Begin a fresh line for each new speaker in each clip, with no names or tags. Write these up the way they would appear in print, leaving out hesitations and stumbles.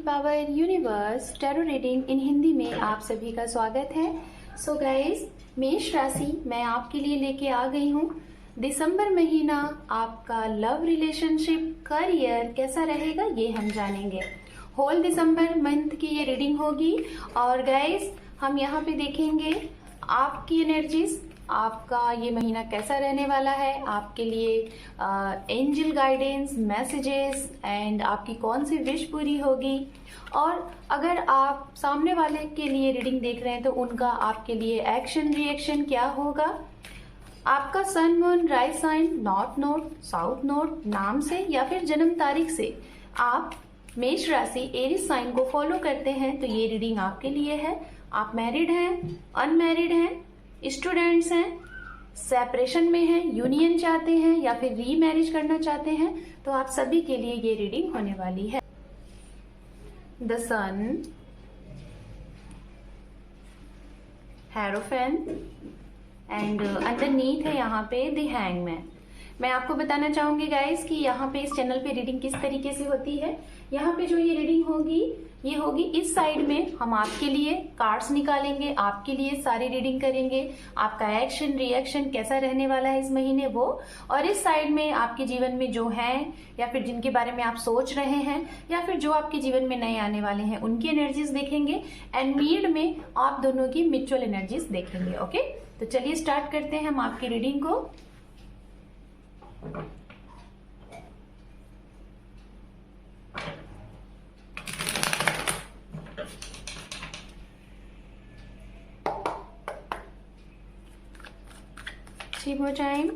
Power universe tarot reading in Hindi में आप सभी का स्वागत है। सो गाइस, मेष राशि मैं आपके लिए लेके आ गई हूँ। दिसंबर महीना आपका लव रिलेशनशिप करियर कैसा रहेगा ये हम जानेंगे। होल दिसंबर मंथ की ये रीडिंग होगी और गाइस हम यहाँ पे देखेंगे आपकी एनर्जीज, आपका ये महीना कैसा रहने वाला है, आपके लिए एंजल गाइडेंस, मैसेजेस एंड आपकी कौन सी विश पूरी होगी। और अगर आप सामने वाले के लिए रीडिंग देख रहे हैं तो उनका आपके लिए एक्शन रिएक्शन क्या होगा। आपका sun moon rise sign, north node, south node नाम से या फिर जन्म तारीख से आप मेष राशि एरीज साइन को फॉलो करते हैं तो ये रीडिंग आपके लिए है। आप मैरिड हैं, अनमैरिड हैं, स्टूडेंट्स हैं, सेपरेशन में हैं, यूनियन चाहते हैं या फिर रीमैरिज करना चाहते हैं तो आप सभी के लिए ये रीडिंग होने वाली है। The sun, hierophant and underneath है यहाँ पे द हैंगमैन। मैं आपको बताना चाहूंगी गाइस कि यहाँ पे इस चैनल पे रीडिंग किस तरीके से होती है। यहाँ पे जो ये रीडिंग होगी ये होगी इस साइड में हम आपके लिए कार्ड्स निकालेंगे, आपके लिए सारी रीडिंग करेंगे, आपका एक्शन रिएक्शन कैसा रहने वाला है इस महीने वो। और इस साइड में आपके जीवन में जो हैं या फिर जिनके बारे में आप सोच रहे हैं या फिर जो आपके जीवन में नए आने वाले हैं उनकी एनर्जीज देखेंगे एंड मीड में आप दोनों की म्यूचुअल एनर्जीज देखेंगे। ओके, तो चलिए स्टार्ट करते हैं हम आपकी रीडिंग को। Two more time.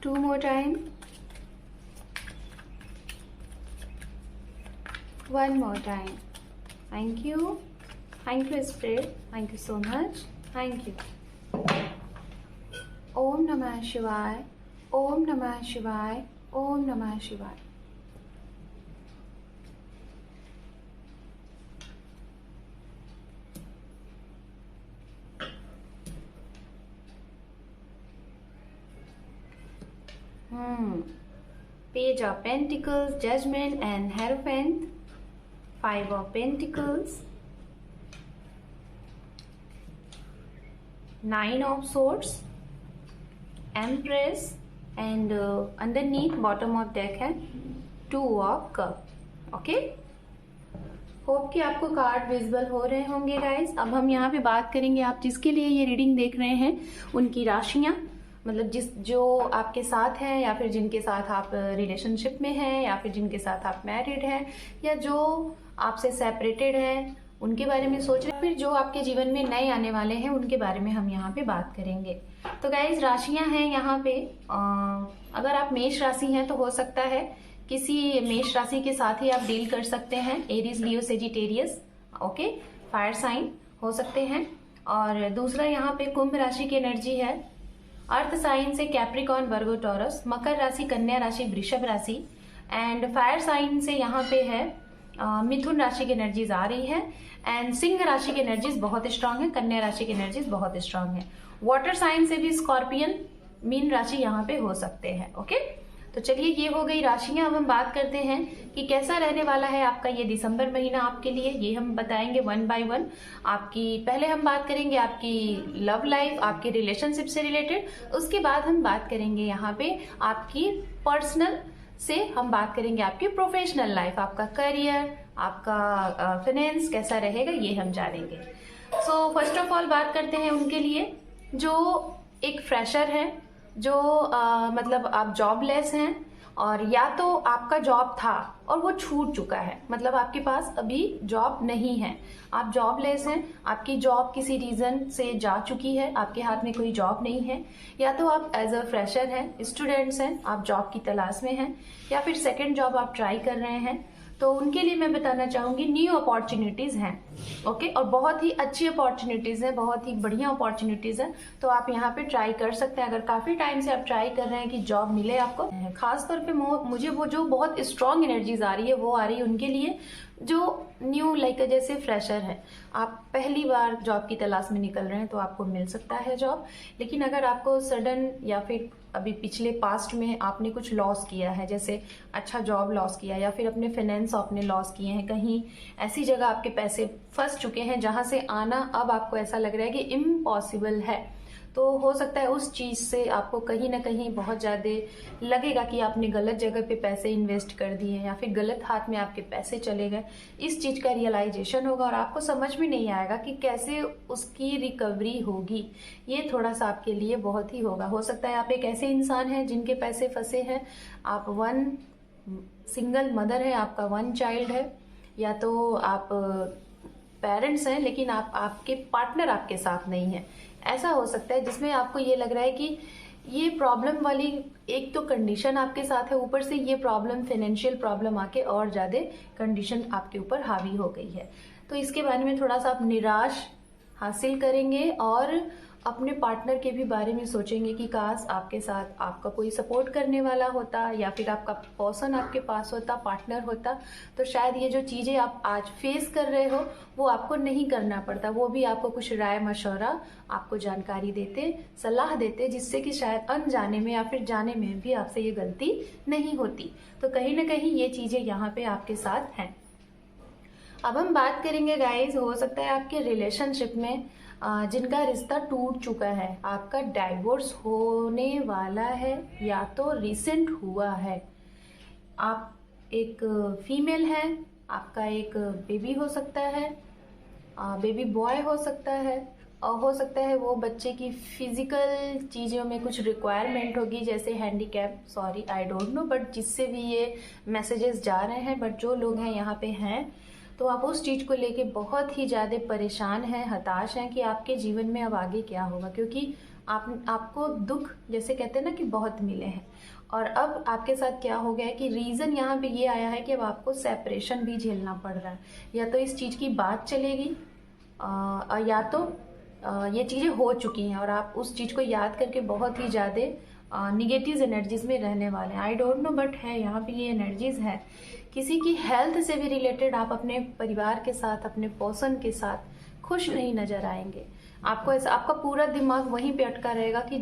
Two more time. One more time. Thank you. Thank you, Spirit. Thank you so much. Thank you. Om Namah Shivaya. ओम नमः शिवाय, ओम नमः शिवाय। Page of pentacles, judgment and hierophant, five of pentacles, nine of swords, empress and underneath bottom of deck है two of cup. Okay, hope कि आपको card visible हो रहे होंगे गाइस। अब हम यहाँ पे बात करेंगे आप जिसके लिए ये रीडिंग देख रहे हैं उनकी राशियां, मतलब जो आपके साथ हैं या फिर जिनके साथ आप रिलेशनशिप में हैं या फिर जिनके साथ आप मैरिड हैं या जो आपसे सेपरेटेड हैं उनके बारे में सोच रहे हैं, फिर जो आपके जीवन में नए आने वाले हैं उनके बारे में हम यहाँ पे बात करेंगे। तो गाइज राशियां हैं यहाँ पे, अगर आप मेष राशि हैं तो हो सकता है किसी मेष राशि के साथ ही आप डील कर सकते हैं। एरीज, लियो, सेजिटेरियस, ओके, फायर साइन हो सकते हैं। और दूसरा यहाँ पे कुंभ राशि की एनर्जी है, अर्थ साइन से कैप्रिकॉर्न, वर्गो, टॉरस, मकर राशि, कन्या राशि, वृषभ राशि एंड फायर साइन से यहाँ पे है मिथुन राशि की एनर्जीज आ रही है एंड सिंह राशि की एनर्जीज बहुत स्ट्रांग है, कन्या राशि की एनर्जीज बहुत स्ट्रांग है। वाटर साइन से भी स्कॉर्पियन, मीन राशि यहाँ पे हो सकते हैं। ओके, तो चलिए ये हो गई राशियां। अब हम बात करते हैं कि कैसा रहने वाला है आपका ये दिसंबर महीना आपके लिए, ये हम बताएंगे वन बाय वन। आपकी पहले हम बात करेंगे आपकी लव लाइफ, आपके रिलेशनशिप से रिलेटेड, उसके बाद हम बात करेंगे यहाँ पे आपकी पर्सनल से हम बात करेंगे आपकी प्रोफेशनल लाइफ, आपका करियर, आपका फाइनेंस कैसा रहेगा ये हम जानेंगे। सो फर्स्ट ऑफ ऑल बात करते हैं उनके लिए जो एक फ्रेशर है, जो मतलब आप जॉबलेस हैं और या तो आपका जॉब था और वो छूट चुका है, मतलब आपके पास अभी जॉब नहीं है, आप जॉबलेस हैं, आपकी जॉब किसी रीजन से जा चुकी है, आपके हाथ में कोई जॉब नहीं है, या तो आप एज अ फ्रेशर हैं, स्टूडेंट्स हैं, आप जॉब की तलाश में हैं या फिर सेकंड जॉब आप ट्राई कर रहे हैं, तो उनके लिए मैं बताना चाहूंगी न्यू अपॉर्चुनिटीज हैं। ओके, और बहुत ही अच्छी अपॉर्चुनिटीज है, बहुत ही बढ़िया अपॉर्चुनिटीज है, तो आप यहाँ पे ट्राई कर सकते हैं। अगर काफी टाइम से आप ट्राई कर रहे हैं कि जॉब मिले आपको, खासतौर पे मुझे वो जो बहुत स्ट्रांग एनर्जीज आ रही है वो आ रही है उनके लिए जो न्यू लाइक जैसे फ्रेशर है, आप पहली बार जॉब की तलाश में निकल रहे हैं तो आपको मिल सकता है जॉब। लेकिन अगर आपको सडन या फिर अभी पिछले पास्ट में आपने कुछ लॉस किया है, जैसे अच्छा जॉब लॉस किया या फिर अपने फाइनेंस आपने लॉस किए हैं, कहीं ऐसी जगह आपके पैसे फंस चुके हैं जहां से आना अब आपको ऐसा लग रहा है कि इम्पॉसिबल है, तो हो सकता है उस चीज से आपको कहीं ना कहीं बहुत ज्यादा लगेगा कि आपने गलत जगह पे पैसे इन्वेस्ट कर दिए या फिर गलत हाथ में आपके पैसे चले गए। इस चीज का रियलाइजेशन होगा और आपको समझ में नहीं आएगा कि कैसे उसकी रिकवरी होगी। ये थोड़ा सा आपके लिए बहुत ही होगा। हो सकता है आप एक ऐसे इंसान हैं जिनके पैसे फंसे हैं, आप वन सिंगल मदर है, आपका वन चाइल्ड है, या तो आप पेरेंट्स हैं लेकिन आपके पार्टनर आपके साथ नहीं है। ऐसा हो सकता है जिसमें आपको ये लग रहा है कि ये प्रॉब्लम वाली एक तो कंडीशन आपके साथ है, ऊपर से ये प्रॉब्लम फाइनेंशियल प्रॉब्लम आके और ज्यादा कंडीशन आपके ऊपर हावी हो गई है। तो इसके बारे में थोड़ा सा आप निराश हासिल करेंगे और अपने पार्टनर के भी बारे में सोचेंगे कि काश आपके साथ आपका कोई सपोर्ट करने वाला होता या फिर आपका पर्सन आपके पास होता, पार्टनर होता, तो शायद ये जो चीजें आप आज फेस कर रहे हो वो आपको नहीं करना पड़ता। वो भी आपको कुछ राय मशवरा, आपको जानकारी देते, सलाह देते, जिससे कि शायद अनजाने में या फिर जाने में भी आपसे ये गलती नहीं होती। तो कहीं ना कहीं ये चीजें यहाँ पे आपके साथ हैं। अब हम बात करेंगे गाइज, हो सकता है आपके रिलेशनशिप में जिनका रिश्ता टूट चुका है, आपका डाइवोर्स होने वाला है या तो रिसेंट हुआ है। आप एक फीमेल हैं, आपका एक बेबी हो सकता है, बेबी बॉय हो सकता है, और हो सकता है वो बच्चे की फिजिकल चीज़ों में कुछ रिक्वायरमेंट होगी, जैसे handicap, sorry I don't know, but जिससे भी ये मैसेजेस जा रहे हैं, बट जो लोग हैं यहाँ पे हैं, तो आप उस चीज़ को लेके बहुत ही ज़्यादा परेशान हैं, हताश हैं कि आपके जीवन में अब आगे क्या होगा, क्योंकि आपको दुख जैसे कहते हैं ना कि बहुत मिले हैं। और अब आपके साथ क्या हो गया है कि रीज़न यहाँ पे ये आया है कि अब आपको सेपरेशन भी झेलना पड़ रहा है। या तो इस चीज़ की बात चलेगी या तो ये चीज़ें हो चुकी हैं और आप उस चीज़ को याद करके बहुत ही ज़्यादा निगेटिव एनर्जीज में रहने वाले हैं। आई डोंट नो, बट है यहाँ पे ये एनर्जीज है। किसी की हेल्थ से भी रिलेटेड आप अपने परिवार के साथ, अपने पर्सन के साथ खुश नहीं नजर आएंगे। आपको ऐसा, आपका पूरा दिमाग वहीं पे अटका रहेगा कि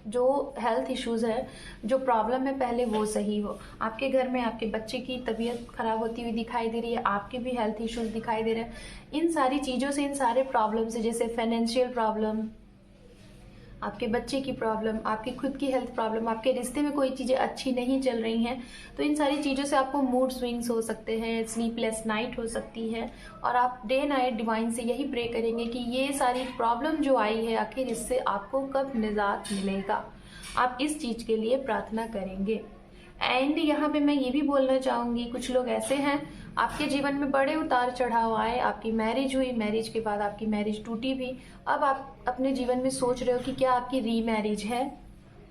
जो हेल्थ इश्यूज है, जो प्रॉब्लम है, पहले वो सही हो। आपके घर में आपके बच्चे की तबीयत खराब होती हुई दिखाई दे रही है, आपके भी हेल्थ इश्यूज दिखाई दे रहे हैं। इन सारी चीजों से, इन सारे प्रॉब्लम से, जैसे फाइनेंशियल प्रॉब्लम, आपके बच्चे की प्रॉब्लम, आपकी खुद की हेल्थ प्रॉब्लम, आपके रिश्ते में कोई चीजें अच्छी नहीं चल रही हैं, तो इन सारी चीजों से आपको मूड स्विंग्स हो सकते हैं, स्लीपलेस नाइट हो सकती है। और आप डे नाइट डिवाइन से यही प्रे करेंगे कि ये सारी प्रॉब्लम जो आई है, आखिर इससे आपको कब निजात मिलेगा, आप इस चीज के लिए प्रार्थना करेंगे। एंड यहाँ पे मैं ये भी बोलना चाहूंगी, कुछ लोग ऐसे हैं आपके जीवन में बड़े उतार चढ़ाव आए, आपकी मैरिज हुई, मैरिज के बाद आपकी मैरिज टूटी भी, अब आप अपने जीवन में सोच रहे हो कि क्या आपकी री मैरिज है,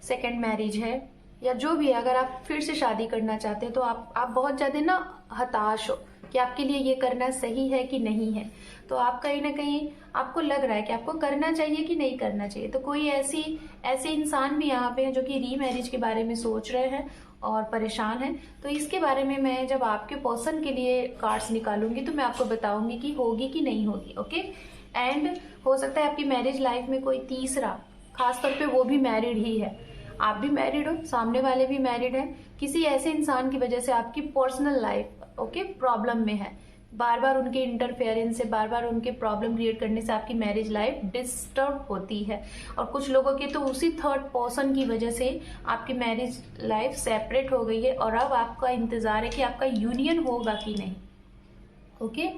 सेकेंड मैरिज है, या जो भी है, अगर आप फिर से शादी करना चाहते हैं तो आप बहुत ज्यादा ना हताश हो कि आपके लिए ये करना सही है कि नहीं है। तो आप कहीं ना कहीं आपको लग रहा है कि आपको करना चाहिए कि नहीं करना चाहिए। तो कोई ऐसे इंसान भी यहाँ पे हैं जो कि री मैरिज के बारे में सोच रहे हैं और परेशान हैं। तो इसके बारे में मैं जब आपके पर्सन के लिए कार्ड्स निकालूंगी तो मैं आपको बताऊंगी कि होगी कि नहीं होगी। ओके, एंड हो सकता है आपकी मैरिज लाइफ में कोई तीसरा, खासतौर पे वो भी मैरिड ही है, आप भी मैरिड हो, सामने वाले भी मैरिड है, किसी ऐसे इंसान की वजह से आपकी पर्सनल लाइफ प्रॉब्लम में है, बार बार उनके इंटरफेरेंस से, बार बार उनके प्रॉब्लम क्रिएट करने से आपकी मैरिज लाइफ डिस्टर्ब होती है। और कुछ लोगों के तो उसी थर्ड पर्सन की वजह से आपकी मैरिज लाइफ सेपरेट हो गई है और अब आपका इंतजार है कि आपका यूनियन होगा कि नहीं। ओके,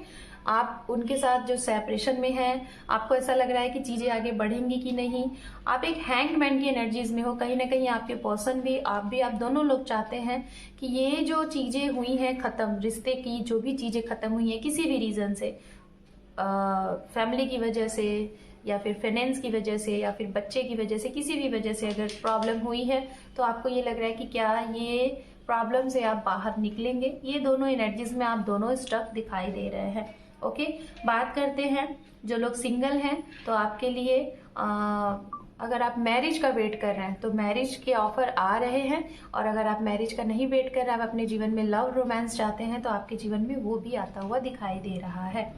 आप उनके साथ जो सेपरेशन में हैं, आपको ऐसा लग रहा है कि चीजें आगे बढ़ेंगी कि नहीं। आप एक हैंगमैन की एनर्जीज में हो, कहीं ना कहीं आपके पर्सन भी, आप दोनों लोग चाहते हैं कि ये जो चीजें हुई हैं खत्म, रिश्ते की जो भी चीजें खत्म हुई हैं किसी भी रीजन से, फैमिली की वजह से या फिर फाइनेंस की वजह से या फिर बच्चे की वजह से, किसी भी वजह से अगर प्रॉब्लम हुई है तो आपको ये लग रहा है कि क्या ये प्रॉब्लम से आप बाहर निकलेंगे। ये दोनों एनर्जीज में आप दोनों स्टक दिखाई दे रहे हैं। ओके, बात करते हैं जो लोग सिंगल हैं, तो आपके लिए अगर आप मैरिज का वेट कर रहे हैं तो मैरिज के ऑफर आ रहे हैं, और अगर आप मैरिज का नहीं वेट कर रहे हैं, आप अपने जीवन में लव रोमांस चाहते हैं, तो आपके जीवन में वो भी आता हुआ दिखाई दे रहा है।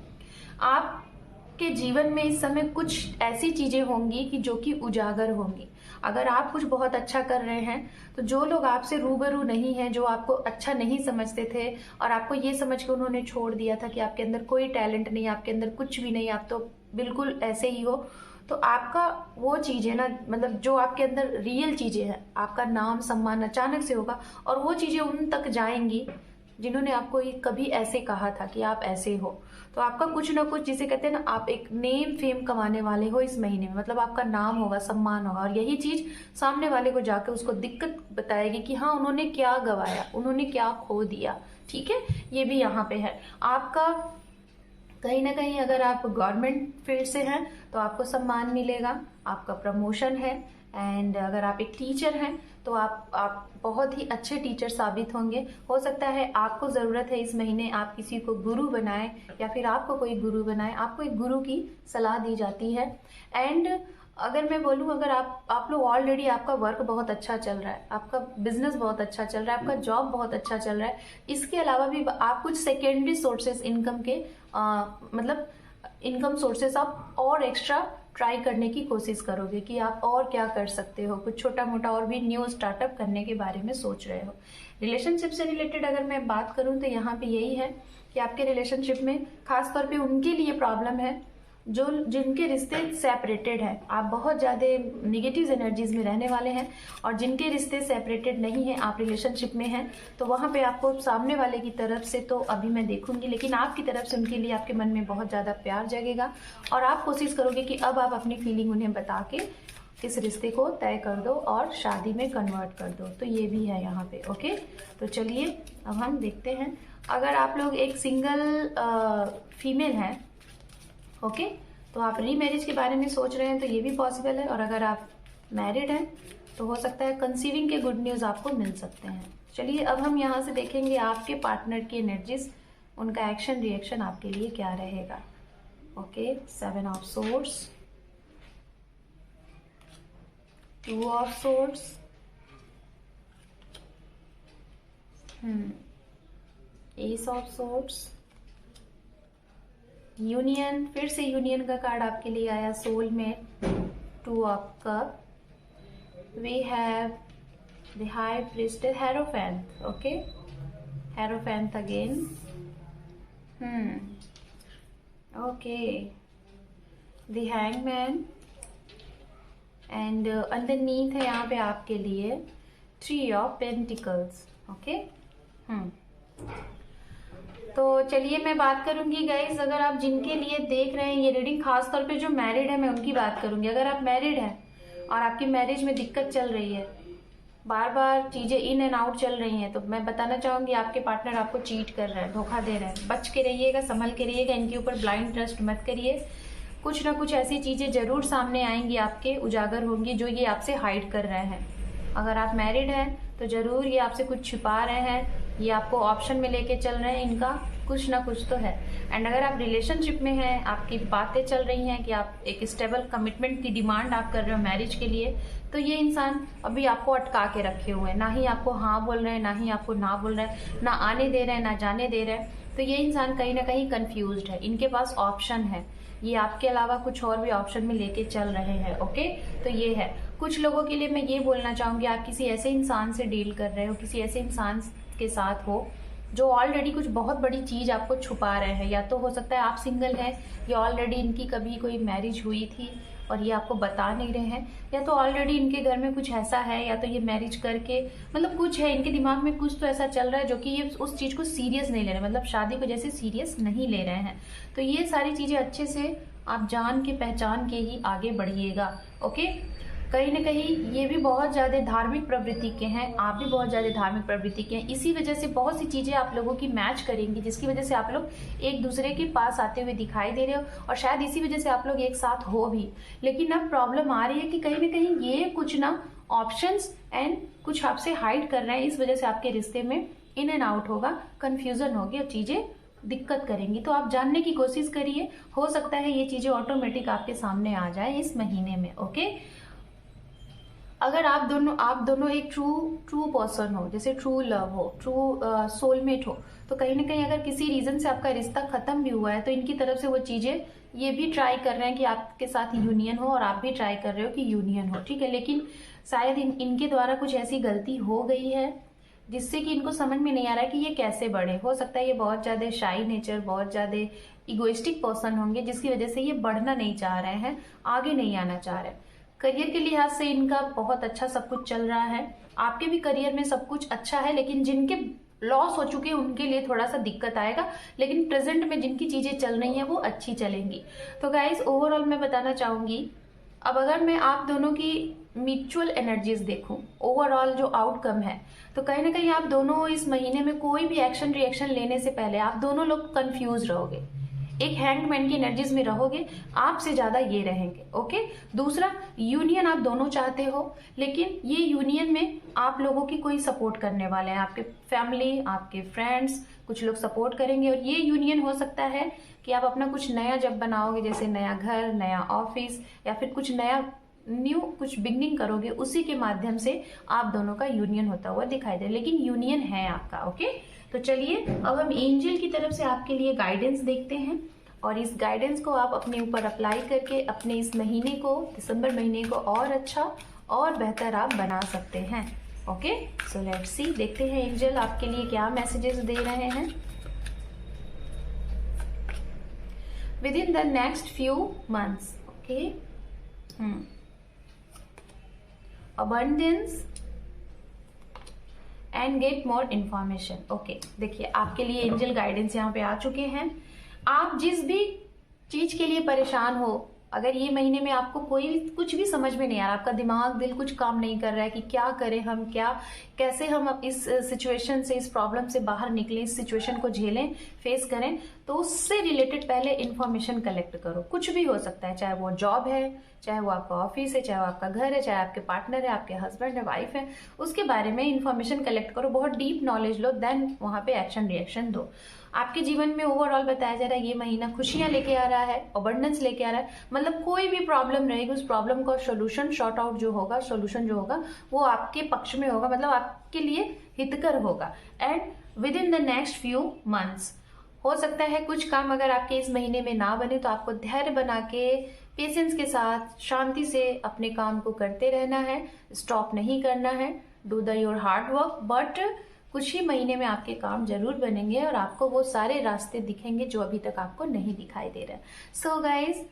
आपके जीवन में इस समय कुछ ऐसी चीजें होंगी कि जो कि उजागर होंगी। अगर आप कुछ बहुत अच्छा कर रहे हैं तो जो लोग आपसे रूबरू नहीं है, जो आपको अच्छा नहीं समझते थे और आपको ये समझ के उन्होंने छोड़ दिया था कि आपके अंदर कोई टैलेंट नहीं, आपके अंदर कुछ भी नहीं, आप तो बिल्कुल ऐसे ही हो, तो आपका वो चीजें ना, मतलब जो आपके अंदर रियल चीजें हैं, आपका नाम सम्मान अचानक से होगा, और वो चीजें उन तक जाएंगी जिन्होंने आपको कभी ऐसे कहा था कि आप ऐसे हो। तो आपका कुछ ना कुछ, जिसे कहते हैं ना, आप एक नेम फेम कमाने वाले हो इस महीने में, मतलब आपका नाम होगा, सम्मान होगा, और यही चीज सामने वाले को जाके उसको दिक्कत बताएगी कि हाँ उन्होंने क्या गवाया, उन्होंने क्या खो दिया। ठीक है, ये भी यहाँ पे है आपका। कहीं ना कहीं अगर आप गवर्नमेंट फील्ड से हैं तो आपको सम्मान मिलेगा, आपका प्रमोशन है। एंड अगर आप एक टीचर हैं तो आप बहुत ही अच्छे टीचर साबित होंगे। हो सकता है आपको जरूरत है इस महीने आप किसी को गुरु बनाएं, या फिर आपको कोई गुरु बनाए, आपको एक गुरु की सलाह दी जाती है। एंड अगर मैं बोलूं, अगर आप लोग ऑलरेडी, आपका वर्क बहुत अच्छा चल रहा है, आपका बिजनेस बहुत अच्छा चल रहा है, आपका जॉब बहुत अच्छा चल रहा है, इसके अलावा भी आप कुछ सेकेंडरी सोर्सेस इनकम के मतलब इनकम सोर्सेस आप और एक्स्ट्रा ट्राई करने की कोशिश करोगे कि आप और क्या कर सकते हो, कुछ छोटा मोटा और भी न्यू स्टार्टअप करने के बारे में सोच रहे हो। रिलेशनशिप से रिलेटेड अगर मैं बात करूं तो यहाँ पे यही है कि आपके रिलेशनशिप में खास तौर पे उनके लिए प्रॉब्लम है जो जिनके रिश्ते सेपरेटेड है। आप बहुत ज़्यादा निगेटिव एनर्जीज में रहने वाले हैं, और जिनके रिश्ते सेपरेटेड नहीं है, आप रिलेशनशिप में हैं, तो वहाँ पे आपको सामने वाले की तरफ से तो अभी मैं देखूंगी, लेकिन आपकी तरफ से उनके लिए आपके मन में बहुत ज़्यादा प्यार जगेगा, और आप कोशिश करोगे कि अब आप अपनी फीलिंग उन्हें बता के इस रिश्ते को तय कर दो और शादी में कन्वर्ट कर दो। तो ये भी है यहाँ पे। ओके, तो चलिए अब हम देखते हैं। अगर आप लोग एक सिंगल फीमेल हैं, ओके, तो आप रीमैरिज के बारे में सोच रहे हैं तो ये भी पॉसिबल है। और अगर आप मैरिड हैं तो हो सकता है कंसीविंग के गुड न्यूज़ आपको मिल सकते हैं। चलिए अब हम यहाँ से देखेंगे आपके पार्टनर की एनर्जीज, उनका एक्शन रिएक्शन आपके लिए क्या रहेगा। Okay, 7 of swords, 2 of swords, ace of swords, union, फिर से यूनियन का कार्ड आपके लिए आया, soulmate, 2 of cup, we have the high priestess, hierophant. Okay, hierophant again, okay, the hangman, and underneath है यहाँ पे आपके लिए 3 ऑफ पेंटिकल्स। ओके, तो चलिए मैं बात करूंगी गाइज, अगर आप जिनके लिए देख रहे हैं ये रीडिंग, खास तौर पे जो मैरिड है मैं उनकी बात करूंगी। अगर आप मैरिड हैं और आपकी मैरिज में दिक्कत चल रही है, बार बार चीजें इन एंड आउट चल रही हैं, तो मैं बताना चाहूंगी आपके पार्टनर आपको चीट कर रहा है, धोखा दे रहा है। बच के रहिएगा, संभल के रहिएगा, इनके ऊपर ब्लाइंड ट्रस्ट मत करिए। कुछ ना कुछ ऐसी चीजें जरूर सामने आएंगी, आपके उजागर होंगी, जो ये आपसे हाइड कर रहे हैं। अगर आप मैरिड हैं तो जरूर ये आपसे कुछ छिपा रहे हैं, ये आपको ऑप्शन में लेके चल रहे हैं, इनका कुछ ना कुछ तो है। एंड अगर आप रिलेशनशिप में हैं, आपकी बातें चल रही हैं कि आप एक स्टेबल कमिटमेंट की डिमांड आप कर रहे हो मैरिज के लिए, तो ये इंसान अभी आपको अटका के रखे हुए हैं, ना ही आपको हाँ बोल रहे हैं, ना ही आपको ना बोल रहे हैं, ना आने दे रहे हैं, ना जाने दे रहे हैं। तो ये इंसान कहीं ना कहीं कंफ्यूज्ड है, इनके पास ऑप्शन है, ये आपके अलावा कुछ और भी ऑप्शन में लेके चल रहे हैं। ओके, तो ये है। कुछ लोगों के लिए मैं ये बोलना चाहूंगी, आप किसी ऐसे इंसान से डील कर रहे हो, किसी ऐसे इंसान के साथ हो जो ऑलरेडी कुछ बहुत बड़ी चीज आपको छुपा रहे हैं। या तो हो सकता है आप सिंगल हैं, या ऑलरेडी इनकी कभी कोई मैरिज हुई थी और ये आपको बता नहीं रहे हैं, या तो ऑलरेडी इनके घर में कुछ ऐसा है, या तो ये मैरिज करके, मतलब कुछ है इनके दिमाग में, कुछ तो ऐसा चल रहा है जो कि ये उस चीज को सीरियस नहीं ले रहे, मतलब शादी को जैसे सीरियस नहीं ले रहे हैं। तो ये सारी चीजें अच्छे से आप जान के पहचान के ही आगे बढ़िएगा। ओके, कहीं ना कहीं ये भी बहुत ज़्यादा धार्मिक प्रवृत्ति के हैं, आप भी बहुत ज़्यादा धार्मिक प्रवृत्ति के हैं। इसी वजह से बहुत सी चीज़ें आप लोगों की मैच करेंगी, जिसकी वजह से आप लोग एक दूसरे के पास आते हुए दिखाई दे रहे हो, और शायद इसी वजह से आप लोग एक साथ हो भी। लेकिन अब प्रॉब्लम आ रही है कि कहीं ना कहीं ये कुछ ना ऑप्शंस एंड कुछ आपसे हाइड कर रहे हैं, इस वजह से आपके रिश्ते में इन एंड आउट होगा, कन्फ्यूजन होगी और चीज़ें दिक्कत करेंगी। तो आप जानने की कोशिश करिए, हो सकता है ये चीज़ें ऑटोमेटिक आपके सामने आ जाए इस महीने में। ओके, अगर आप दोनों एक ट्रू पर्सन हो, जैसे ट्रू लव हो, ट्रू सोलमेट हो, तो कहीं ना कहीं अगर किसी रीजन से आपका रिश्ता खत्म भी हुआ है तो इनकी तरफ से वो चीजें ये भी ट्राई कर रहे हैं कि आपके साथ यूनियन हो, और आप भी ट्राई कर रहे हो कि यूनियन हो, ठीक है। लेकिन शायद इनके द्वारा कुछ ऐसी गलती हो गई है जिससे कि इनको समझ में नहीं आ रहा है कि ये कैसे बढ़े। हो सकता है ये बहुत ज्यादा शाई नेचर, बहुत ज्यादा इगोइस्टिक पर्सन होंगे, जिसकी वजह से ये बढ़ना नहीं चाह रहे हैं, आगे नहीं आना चाह रहे हैं। करियर के लिहाज से इनका बहुत अच्छा सब कुछ चल रहा है, आपके भी करियर में सब कुछ अच्छा है, लेकिन जिनके लॉस हो चुके हैं उनके लिए थोड़ा सा दिक्कत आएगा, लेकिन प्रेजेंट में जिनकी चीजें चल रही हैं वो अच्छी चलेंगी। तो गाइज ओवरऑल मैं बताना चाहूंगी, अब अगर मैं आप दोनों की म्यूचुअल एनर्जीज देखूं, ओवरऑल जो आउटकम है, तो कहीं ना कहीं आप दोनों इस महीने में कोई भी एक्शन रिएक्शन लेने से पहले आप दोनों लोग कंफ्यूज रहोगे, एक हैंगमैन की एनर्जीज में रहोगे, आपसे ज्यादा ये रहेंगे। ओके, दूसरा यूनियन आप दोनों चाहते हो, लेकिन ये यूनियन में आप लोगों की कोई सपोर्ट करने वाले हैं, आपके फैमिली, आपके फ्रेंड्स, कुछ लोग सपोर्ट करेंगे। और ये यूनियन हो सकता है कि आप अपना कुछ नया जब बनाओगे, जैसे नया घर, नया ऑफिस, या फिर कुछ नया न्यू कुछ बिगनिंग करोगे, उसी के माध्यम से आप दोनों का यूनियन होता हुआ दिखाई दे, लेकिन यूनियन है आपका। ओके, तो चलिए अब हम एंजल की तरफ से आपके लिए गाइडेंस देखते हैं, और इस गाइडेंस को आप अपने ऊपर अप्लाई करके अपने इस महीने को, दिसंबर महीने को और अच्छा और बेहतर आप बना सकते हैं। ओके, सो लेट्स सी, देखते हैं एंजल आपके लिए क्या मैसेजेस दे रहे हैं। With in the next few months, okay, abundance and get more information. Okay, देखिए आपके लिए एंजल गाइडेंस यहाँ पे आ चुके हैं। आप जिस भी चीज के लिए परेशान हो, अगर ये महीने में आपको कुछ भी समझ में नहीं आ रहा, आपका दिमाग दिल कुछ काम नहीं कर रहा है कि क्या करें हम, कैसे हम इस सिचुएशन से, इस प्रॉब्लम से बाहर निकलें, इस सिचुएशन को झेलें, फेस करें, तो उससे रिलेटेड पहले इंफॉर्मेशन कलेक्ट करो। कुछ भी हो सकता है, चाहे वो जॉब है, चाहे वो आपका ऑफिस है, चाहे वो आपका घर है, चाहे आपके पार्टनर है, आपके हस्बैंड है, वाइफ है, उसके बारे में इंफॉर्मेशन कलेक्ट करो, बहुत डीप नॉलेज लो, देन वहां पे एक्शन रिएक्शन दो। आपके जीवन में ओवरऑल बताया जा रहा है ये महीना खुशियां लेके आ रहा है, अबंडेंस लेके आ रहा है, मतलब कोई भी प्रॉब्लम रहेगी उस प्रॉब्लम का सोल्यूशन शॉर्ट आउट जो होगा, सोल्यूशन जो होगा वो आपके पक्ष में होगा, मतलब आपके लिए हितकर होगा। And with in the next few months हो सकता है कुछ काम अगर आपके इस महीने में ना बने, तो आपको धैर्य बना के पेशेंस के साथ शांति से अपने काम को करते रहना है, स्टॉप नहीं करना है, do the your hard work, but कुछ ही महीने में आपके काम जरूर बनेंगे और आपको वो सारे रास्ते दिखेंगे जो अभी तक आपको नहीं दिखाई दे रहे। सो गाइज,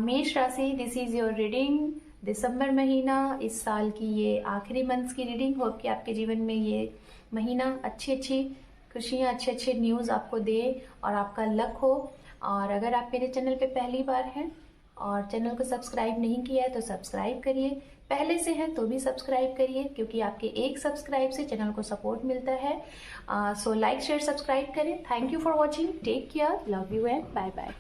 मेष राशि, दिस इज योर रीडिंग, दिसंबर महीना, इस साल की ये आखिरी मंथ की रीडिंग। होप कि आपके जीवन में ये महीना अच्छी अच्छी खुशियाँ, अच्छे अच्छे न्यूज़ आपको दे और आपका लक हो। और अगर आप मेरे चैनल पे पहली बार हैं और चैनल को सब्सक्राइब नहीं किया है तो सब्सक्राइब करिए, पहले से हैं तो भी सब्सक्राइब करिए, क्योंकि आपके एक सब्सक्राइब से चैनल को सपोर्ट मिलता है। सो लाइक शेयर सब्सक्राइब करें। Thank you for watching, take care, love you and bye bye.